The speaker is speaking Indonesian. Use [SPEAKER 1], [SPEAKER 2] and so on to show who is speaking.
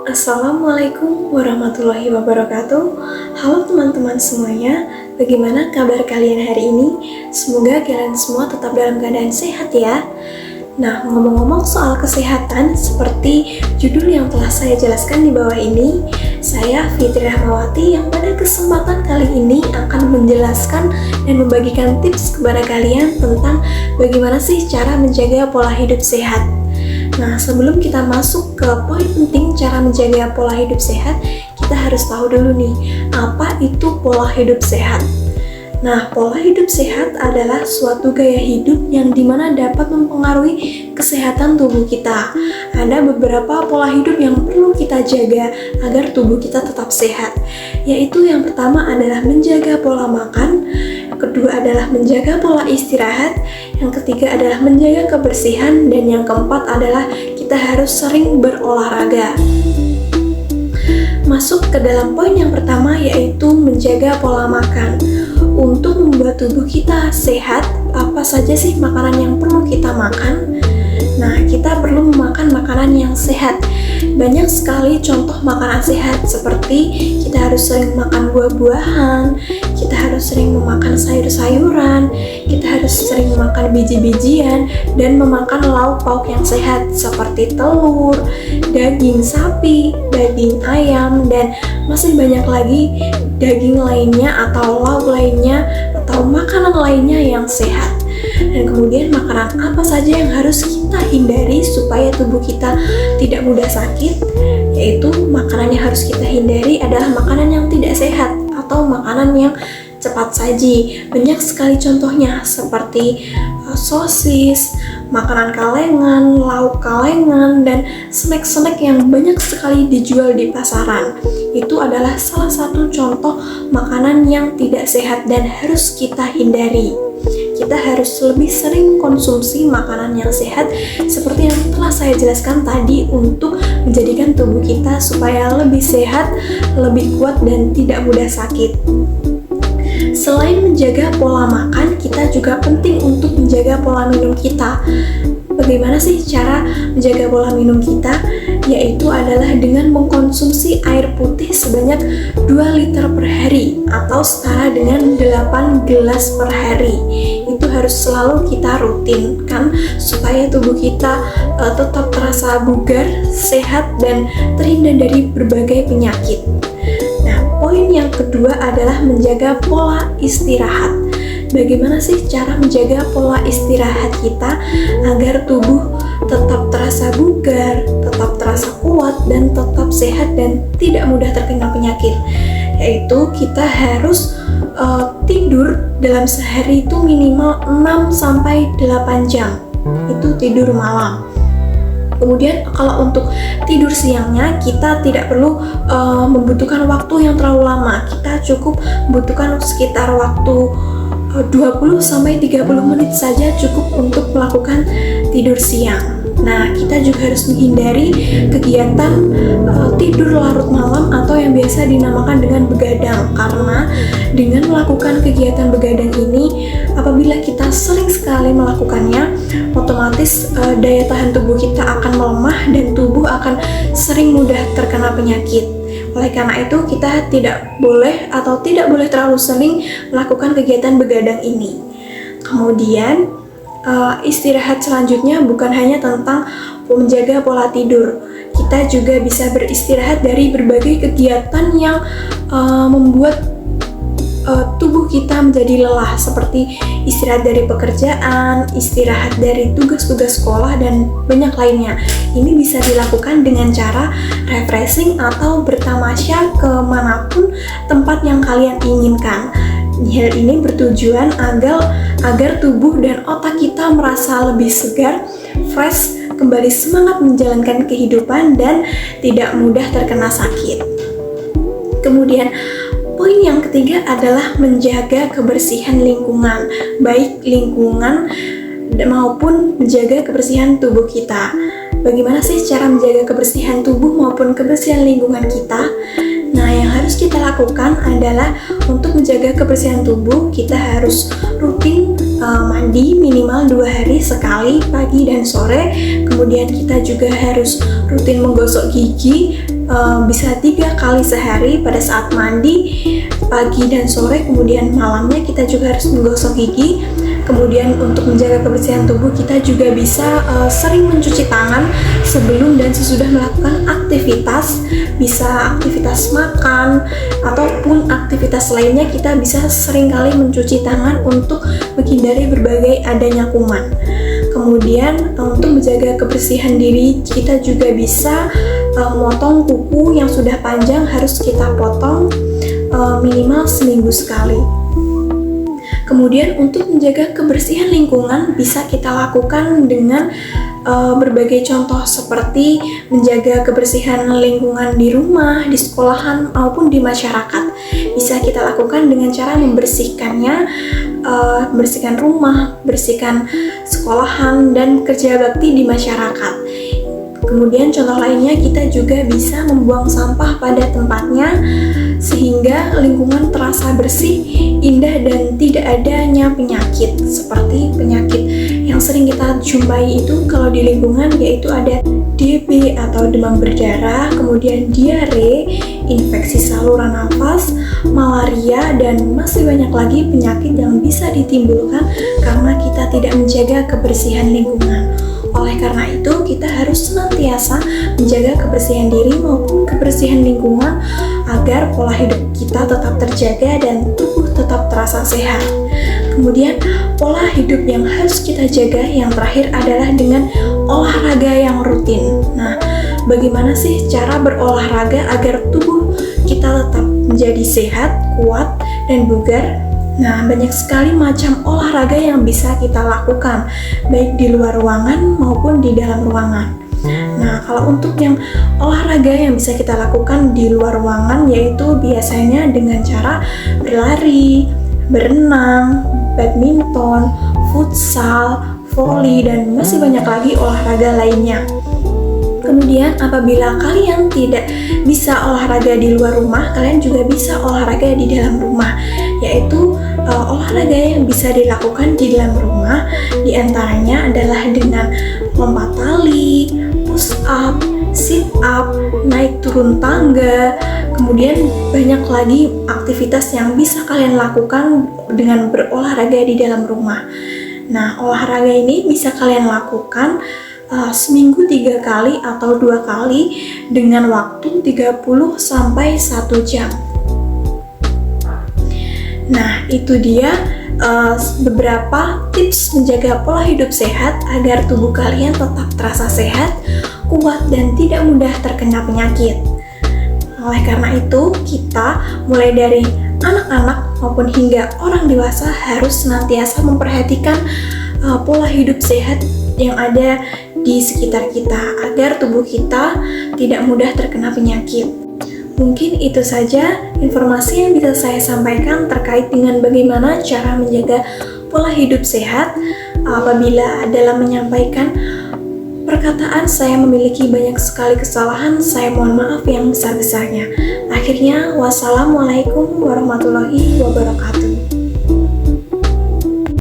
[SPEAKER 1] Assalamualaikum warahmatullahi wabarakatuh. Halo teman-teman semuanya, bagaimana kabar kalian hari ini? Semoga kalian semua tetap dalam keadaan sehat ya. Nah, ngomong-ngomong soal kesehatan, seperti judul yang telah saya jelaskan di bawah ini, saya Fitri Rahmawati yang pada kesempatan kali ini akan menjelaskan dan membagikan tips kepada kalian tentang bagaimana sih cara menjaga pola hidup sehat. Nah, sebelum kita masuk ke poin penting cara menjaga pola hidup sehat, kita harus tahu dulu nih, apa itu pola hidup sehat? Nah, pola hidup sehat adalah suatu gaya hidup yang dimana dapat mempengaruhi kesehatan tubuh kita. Ada beberapa pola hidup yang perlu kita jaga agar tubuh kita tetap sehat, yaitu yang pertama adalah menjaga pola makan, yang kedua adalah menjaga pola istirahat, yang ketiga adalah menjaga kebersihan, dan yang keempat adalah kita harus sering berolahraga. Masuk ke dalam poin yang pertama, yaitu menjaga pola makan. Untuk membuat tubuh kita sehat, apa saja sih makanan yang perlu kita makan? Nah, kita perlu memakan makanan yang sehat. Banyak sekali contoh makanan sehat, seperti kita harus sering makan buah-buahan, kita harus sering memakan sayur-sayuran, kita harus sering makan biji-bijian, dan memakan lauk pauk yang sehat seperti telur, daging sapi, daging ayam, dan masih banyak lagi daging lainnya atau lauk lainnya atau makanan lainnya yang sehat. Dan kemudian makanan apa saja yang harus kita hindari supaya tubuh kita tidak mudah sakit, yaitu makanan yang harus kita hindari adalah makanan yang tidak sehat atau makanan yang cepat saji. Banyak sekali contohnya seperti sosis, makanan kalengan, lauk kalengan, dan snack-snack yang banyak sekali dijual di pasaran. Itu adalah salah satu contoh makanan yang tidak sehat dan harus kita hindari. Kita harus lebih sering konsumsi makanan yang sehat seperti yang telah saya jelaskan tadi untuk menjadikan tubuh kita supaya lebih sehat, lebih kuat, dan tidak mudah sakit. Selain menjaga pola makan, kita juga penting untuk menjaga pola minum kita. Bagaimana sih cara menjaga pola minum kita? Yaitu adalah dengan mengkonsumsi air putih sebanyak 2 liter per hari atau setara dengan 8 gelas per hari. Itu harus selalu kita rutinkan supaya tubuh kita tetap terasa bugar, sehat, dan terhindar dari berbagai penyakit. Nah, poin yang kedua adalah menjaga pola istirahat. Bagaimana sih cara menjaga pola istirahat kita agar tubuh tetap terasa bugar, tetap terasa kuat, dan tetap sehat dan tidak mudah terkena penyakit? Yaitu kita harus tidur dalam sehari itu minimal 6-8 jam. Itu tidur malam. Kemudian kalau untuk tidur siangnya kita tidak perlu membutuhkan waktu yang terlalu lama. Kita cukup membutuhkan sekitar waktu 20-30 menit saja cukup untuk melakukan tidur siang. Nah, kita juga harus menghindari kegiatan tidur larut malam atau yang biasa dinamakan dengan begadang, karena dengan melakukan kegiatan begadang ini, apabila kita sering sekali melakukannya, otomatis daya tahan tubuh kita akan melemah dan tubuh akan sering mudah terkena penyakit. Oleh karena itu, kita tidak boleh terlalu sering melakukan kegiatan begadang ini. Kemudian, istirahat selanjutnya bukan hanya tentang menjaga pola tidur. Kita juga bisa beristirahat dari berbagai kegiatan yang membuat tubuh kita menjadi lelah, seperti istirahat dari pekerjaan, istirahat dari tugas-tugas sekolah, dan banyak lainnya. Ini bisa dilakukan dengan cara refreshing atau bertamasya kemanapun tempat yang kalian inginkan. Hal ini bertujuan agar tubuh dan otak kita merasa lebih segar, fresh, kembali semangat menjalankan kehidupan, dan tidak mudah terkena sakit. Kemudian, poin yang ketiga adalah menjaga kebersihan lingkungan, baik lingkungan maupun menjaga kebersihan tubuh kita. Bagaimana sih cara menjaga kebersihan tubuh maupun kebersihan lingkungan kita? Nah, yang harus kita lakukan adalah untuk menjaga kebersihan tubuh, kita harus rutin mandi minimal 2 hari sekali, pagi dan sore. Kemudian kita juga harus rutin menggosok gigi bisa 3 kali sehari pada saat mandi, pagi dan sore, kemudian malamnya kita juga harus menggosok gigi. Kemudian untuk menjaga kebersihan tubuh kita juga bisa sering mencuci tangan sebelum dan sesudah melakukan aktivitas, bisa aktivitas makan ataupun aktivitas lainnya. Kita bisa seringkali mencuci tangan untuk menghindari berbagai adanya kuman. Kemudian untuk menjaga kebersihan diri kita juga bisa memotong kuku yang sudah panjang, harus kita potong minimal seminggu sekali. Kemudian untuk menjaga kebersihan lingkungan bisa kita lakukan dengan berbagai contoh seperti menjaga kebersihan lingkungan di rumah, di sekolahan maupun di masyarakat. Bisa kita lakukan dengan cara membersihkannya, bersihkan rumah, bersihkan sekolahan, dan kerja bakti di masyarakat. Kemudian contoh lainnya, kita juga bisa membuang sampah pada tempatnya sehingga lingkungan terasa bersih, indah, dan tidak adanya penyakit seperti penyakit yang sering kita jumpai itu kalau di lingkungan, yaitu ada DB atau demam berdarah, kemudian diare, infeksi saluran nafas, malaria, dan masih banyak lagi penyakit yang bisa ditimbulkan karena kita tidak menjaga kebersihan lingkungan. Oleh karena itu, kita harus senantiasa menjaga kebersihan diri maupun kebersihan lingkungan agar pola hidup kita tetap terjaga dan tubuh tetap terasa sehat. Kemudian, pola hidup yang harus kita jaga yang terakhir adalah dengan olahraga yang rutin. Nah, bagaimana sih cara berolahraga agar tubuh kita tetap menjadi sehat, kuat, dan bugar? Nah, banyak sekali macam olahraga yang bisa kita lakukan, baik di luar ruangan maupun di dalam ruangan. Nah, kalau untuk yang olahraga yang bisa kita lakukan di luar ruangan, yaitu biasanya dengan cara berlari, berenang, badminton, futsal, voli, dan masih banyak lagi olahraga lainnya. Kemudian apabila kalian tidak bisa olahraga di luar rumah, kalian juga bisa olahraga di dalam rumah, yaitu olahraga yang bisa dilakukan di dalam rumah diantaranya adalah dengan lompat tali, push up, sit up, naik turun tangga. Kemudian banyak lagi aktivitas yang bisa kalian lakukan dengan berolahraga di dalam rumah. Nah, olahraga ini bisa kalian lakukan seminggu 3 kali atau 2 kali dengan waktu 30 sampai 1 jam. Nah, itu dia beberapa tips menjaga pola hidup sehat agar tubuh kalian tetap terasa sehat, kuat, dan tidak mudah terkena penyakit. Oleh karena itu, kita mulai dari anak-anak maupun hingga orang dewasa harus senantiasa memperhatikan pola hidup sehat yang ada di sekitar kita agar tubuh kita tidak mudah terkena penyakit. Mungkin itu saja informasi yang bisa saya sampaikan terkait dengan bagaimana cara menjaga pola hidup sehat. Apabila dalam menyampaikan perkataan saya memiliki banyak sekali kesalahan, saya mohon maaf yang besar-besarnya. Akhirnya, wassalamualaikum warahmatullahi wabarakatuh.